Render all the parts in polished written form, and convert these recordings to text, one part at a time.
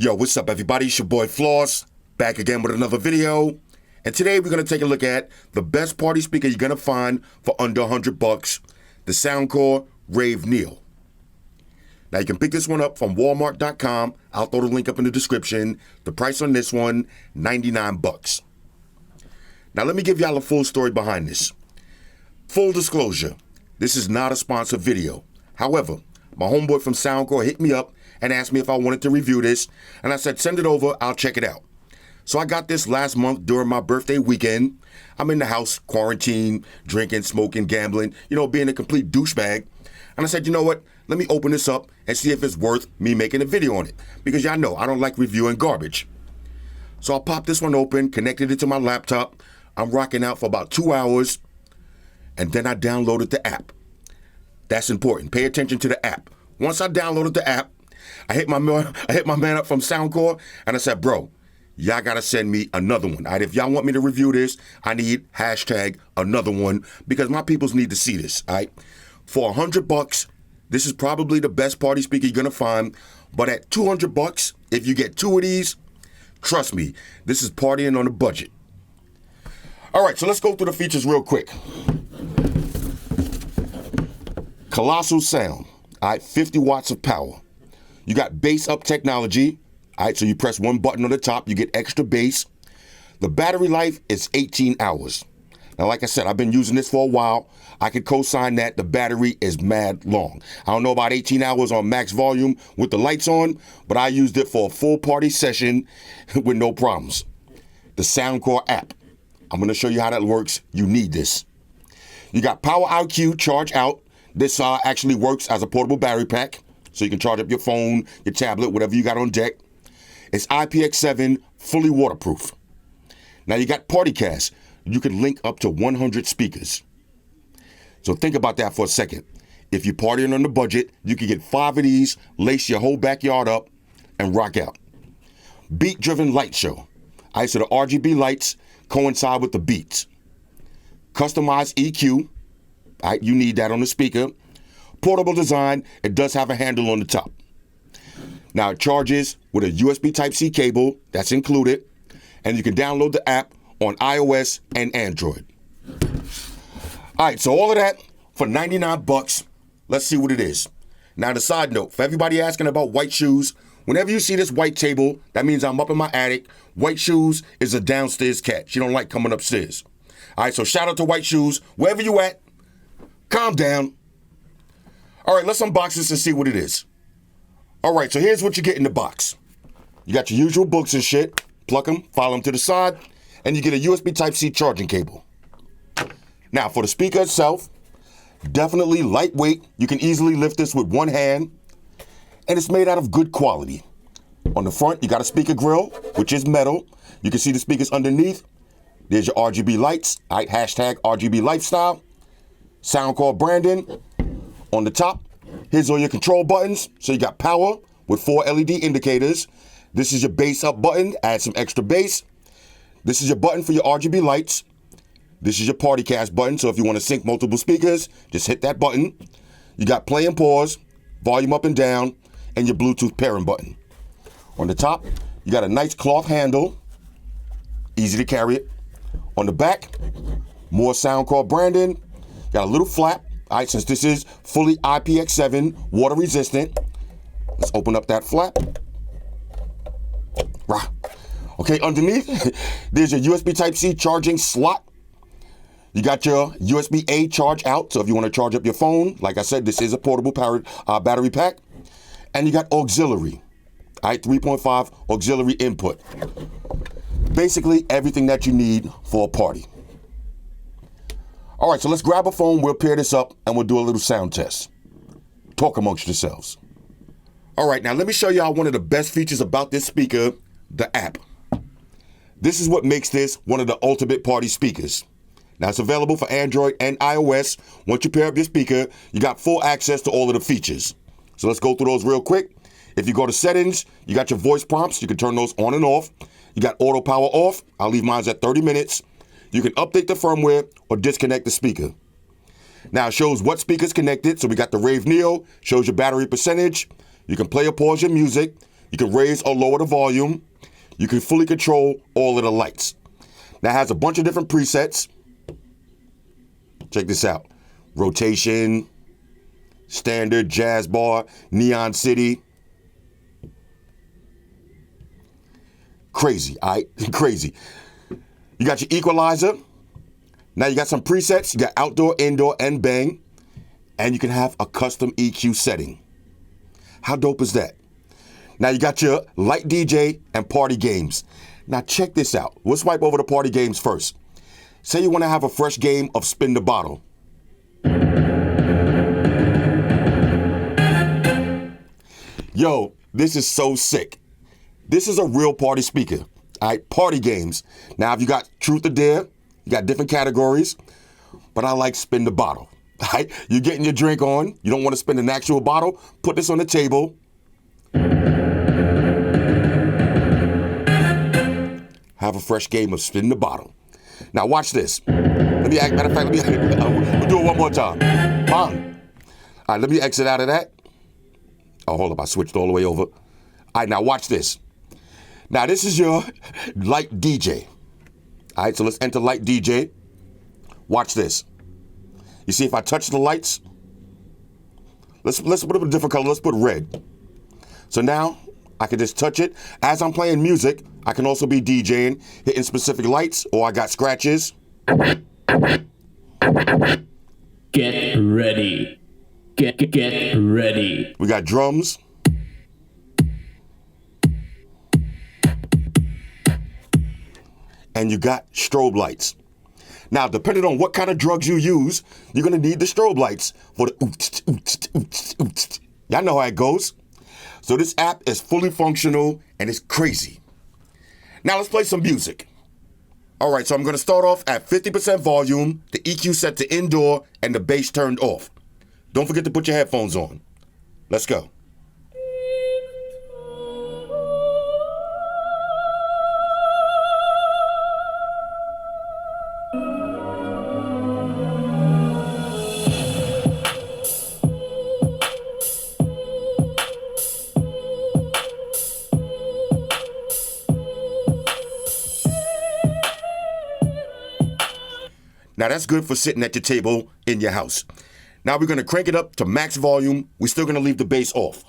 Yo, what's up everybody? It's your boy Floss, back again with another video. And today we're going to take a look at the best party speaker you're going to find for under $100, the Soundcore Rave Neo. Now you can pick this one up from Walmart.com. I'll throw the link up in the description. The price on this one, $99. Now let me give y'all a full story behind this. Full disclosure, this is not a sponsored video. However, my homeboy from Soundcore hit me up and asked me if I wanted to review this, and I said, send it over, I'll check it out. So I got this last month during my birthday weekend. I'm in the house, quarantined, drinking, smoking, gambling, being a complete douchebag. And I said, you know what, let me open this up and see if it's worth me making a video on it. Because y'all know, I don't like reviewing garbage. So I popped this one open, connected it to my laptop. I'm rocking out for about 2 hours, and then I downloaded the app. That's important, pay attention to the app. Once I downloaded the app, I hit my man up from Soundcore, and I said, bro, y'all gotta send me another one. All right, if y'all want me to review this, I need #another one because my peoples need to see this. All right, for $100, this is probably the best party speaker you're gonna find. But at $200, if you get 2 of these, trust me, this is partying on a budget. All right, so let's go through the features real quick. Colossal sound. All right, 50 watts of power. You got bass up technology. All right, so you press one button on the top, you get extra bass. The battery life is 18 hours. Now, like I said, I've been using this for a while. I could co-sign that. The battery is mad long. I don't know about 18 hours on max volume with the lights on, but I used it for a full party session with no problems. The Soundcore app. I'm going to show you how that works. You need this. You got Power IQ Charge Out. This actually works as a portable battery pack. So you can charge up your phone, your tablet, whatever you got on deck. It's IPX7, fully waterproof. Now you got PartyCast. You can link up to 100 speakers. So think about that for a second. If you're partying on the budget, you can get 5 of these, lace your whole backyard up, and rock out. Beat-driven light show. All right, so the RGB lights coincide with the beats. Customized EQ. All right, you need that on the speaker. Portable design, it does have a handle on the top. Now it charges with a USB Type-C cable, that's included, and you can download the app on iOS and Android. All right, so all of that for $99. Let's see what it is. Now the side note, for everybody asking about white shoes, whenever you see this white table, that means I'm up in my attic. White shoes is a downstairs cat. She don't like coming upstairs. All right, so shout out to White Shoes, wherever you at, calm down. All right, let's unbox this and see what it is. All right, so here's what you get in the box. You got your usual books and shit. Pluck them, file them to the side, and you get a USB Type-C charging cable. Now, for the speaker itself, definitely lightweight. You can easily lift this with one hand, and it's made out of good quality. On the front, you got a speaker grill, which is metal. You can see the speakers underneath. There's your RGB lights, all right, #RGB lifestyle. Soundcore branding. On the top, here's all your control buttons. So you got power with 4 LED indicators. This is your bass up button, add some extra bass. This is your button for your RGB lights. This is your PartyCast button, so if you want to sync multiple speakers, just hit that button. You got play and pause, volume up and down, and your Bluetooth pairing button. On the top, you got a nice cloth handle, easy to carry it. On the back, more Soundcore branding. Got a little flap. All right, since this is fully IPX7 water resistant, let's open up that flap. Okay, underneath, there's your USB Type-C charging slot. You got your USB-A charge out, so if you want to charge up your phone, like I said, this is a portable powered battery pack. And you got auxiliary, all right, 3.5 auxiliary input. Basically everything that you need for a party. All right, so let's grab a phone, we'll pair this up, and we'll do a little sound test. Talk amongst yourselves. All right, now let me show y'all one of the best features about this speaker, the app. This is what makes this one of the ultimate party speakers. Now, it's available for Android and iOS. Once you pair up your speaker, you got full access to all of the features. So let's go through those real quick. If you go to settings, you got your voice prompts. You can turn those on and off. You got auto power off. I'll leave mine at 30 minutes. You can update the firmware or disconnect the speaker. Now it shows what speaker's connected. So we got the Rave Neo, shows your battery percentage. You can play or pause your music. You can raise or lower the volume. You can fully control all of the lights. Now it has a bunch of different presets. Check this out. Rotation, standard, jazz bar, neon city. Crazy, all right? Crazy. You got your equalizer. Now you got some presets. You got outdoor, indoor, and bang. And you can have a custom EQ setting. How dope is that? Now you got your light DJ and party games. Now check this out. We'll swipe over the party games first. Say you want to have a fresh game of spin the bottle. Yo, this is so sick. This is a real party speaker. All right, party games. Now, if you got truth or dare, you got different categories, but I like spin the bottle. All right, you're getting your drink on. You don't want to spin an actual bottle. Put this on the table. Have a fresh game of spin the bottle. Now, watch this. Matter of fact, we'll do it one more time. Bang. All right, let me exit out of that. Oh, hold up, I switched all the way over. All right, now watch this. Now, this is your light DJ. All right, so let's enter light DJ. Watch this. You see if I touch the lights? Let's put up a different color. Let's put red. So now I can just touch it. As I'm playing music, I can also be DJing, hitting specific lights, or I got scratches. Get ready. Get ready. We got drums. And you got strobe lights. Now, depending on what kind of drugs you use, you're gonna need the strobe lights for the oots, oots, oots, oots. Y'all know how it goes. So this app is fully functional and it's crazy. Now let's play some music. All right, so I'm gonna start off at 50% volume, the EQ set to indoor, and the bass turned off. Don't forget to put your headphones on. Let's go. Now that's good for sitting at your table in your house. Now we're gonna crank it up to max volume. We're still gonna leave the bass off.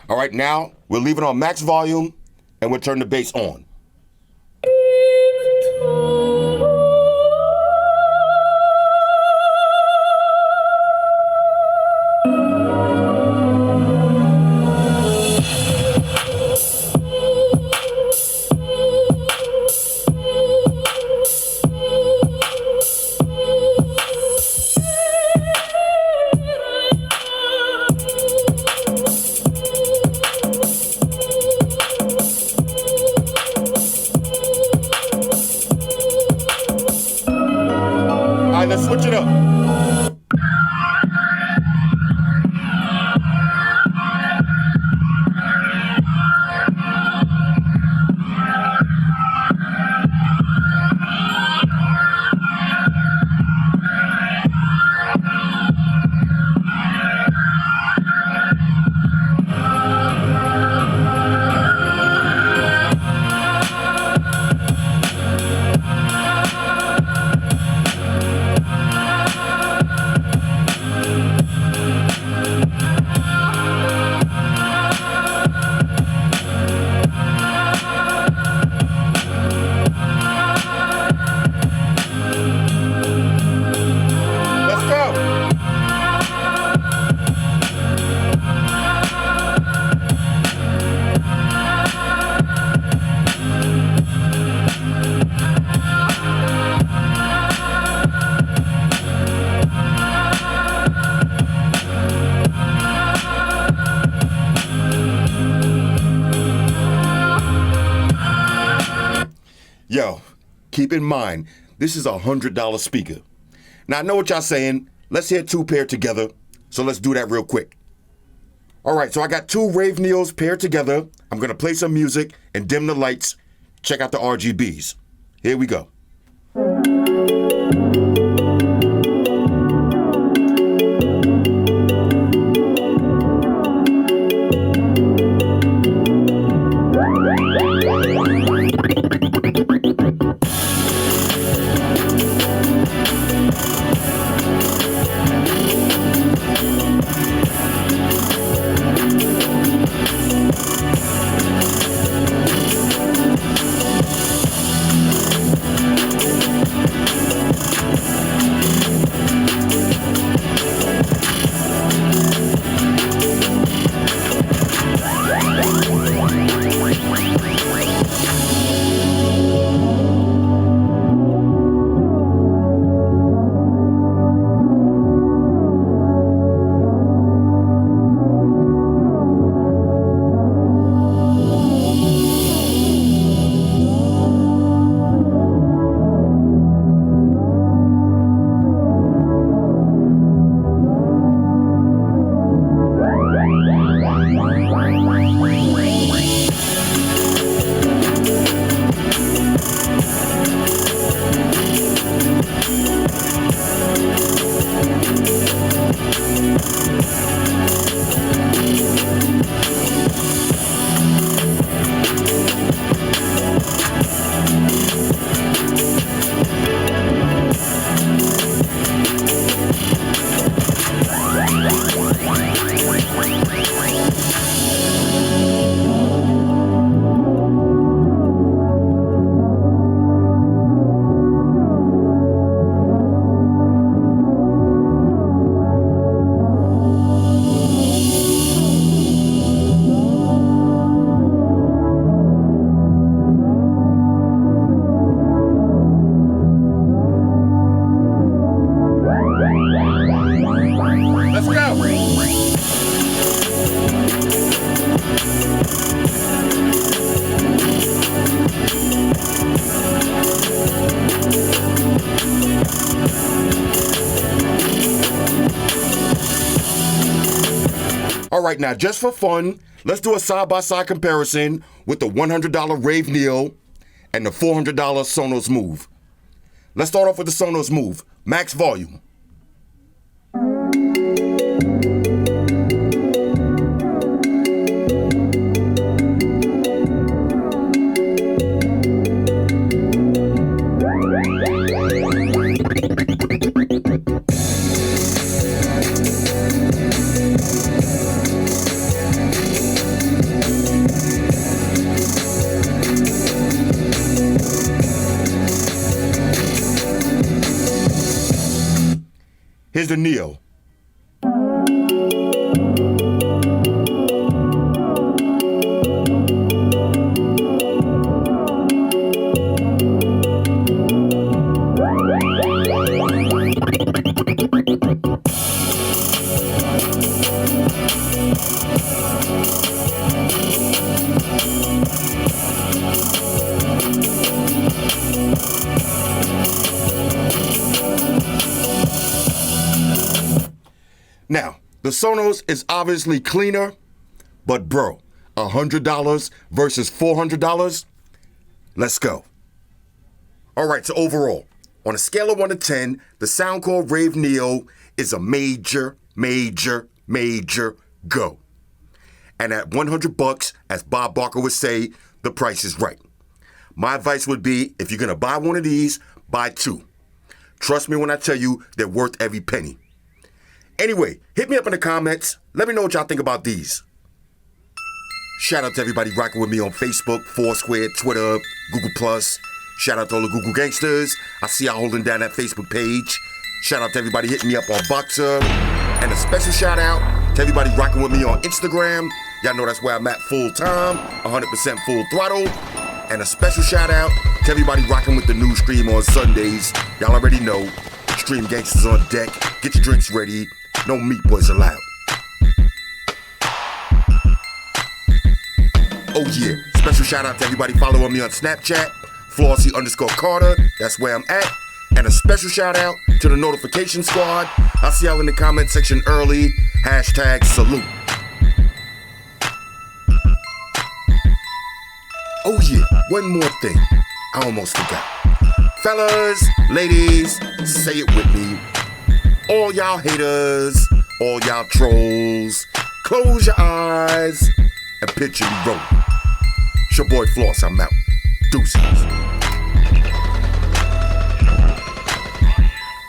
All right, now we'll leave it on max volume and we'll turn the bass on. Keep in mind, this is a $100 speaker. Now, I know what y'all saying. Let's hear two paired together. So let's do that real quick. All right, so I got two Rave Neos paired together. I'm going to play some music and dim the lights. Check out the RGBs. Here we go. All right, now just for fun, let's do a side-by-side comparison with the $100 Rave Neo and the $400 Sonos Move. Let's start off with the Sonos Move. Max volume. Here's the Neo. Now, the Sonos is obviously cleaner, but bro, $100 versus $400? Let's go. All right, so overall, on a scale of 1 to 10, the Soundcore Rave Neo is a major go. And at $100, as Bob Barker would say, the price is right. My advice would be, if you're gonna buy one of these, buy two. Trust me when I tell you, they're worth every penny. Anyway, hit me up in the comments. Let me know what y'all think about these. Shout out to everybody rocking with me on Facebook, Foursquare, Twitter, Google+. Shout out to all the Google gangsters. I see y'all holding down that Facebook page. Shout out to everybody hitting me up on Boxer. And a special shout out to everybody rocking with me on Instagram. Y'all know that's where I'm at full time, 100% full throttle. And a special shout out to everybody rocking with the new stream on Sundays. Y'all already know, Stream Gangsters on deck. Get your drinks ready. No meat boys allowed. Oh yeah, special shout out to everybody following me on Snapchat. Flossy_Carter, that's where I'm at. And a special shout out to the notification squad. I'll see y'all in the comment section early. #salute. Oh yeah, one more thing. I almost forgot. Fellas, ladies, say it with me. All y'all haters, all y'all trolls, close your eyes and picture me rolling. It's your boy Floss, I'm out. Deuces.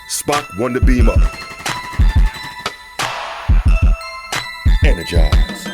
Spock, Wonder Beam up. Energize.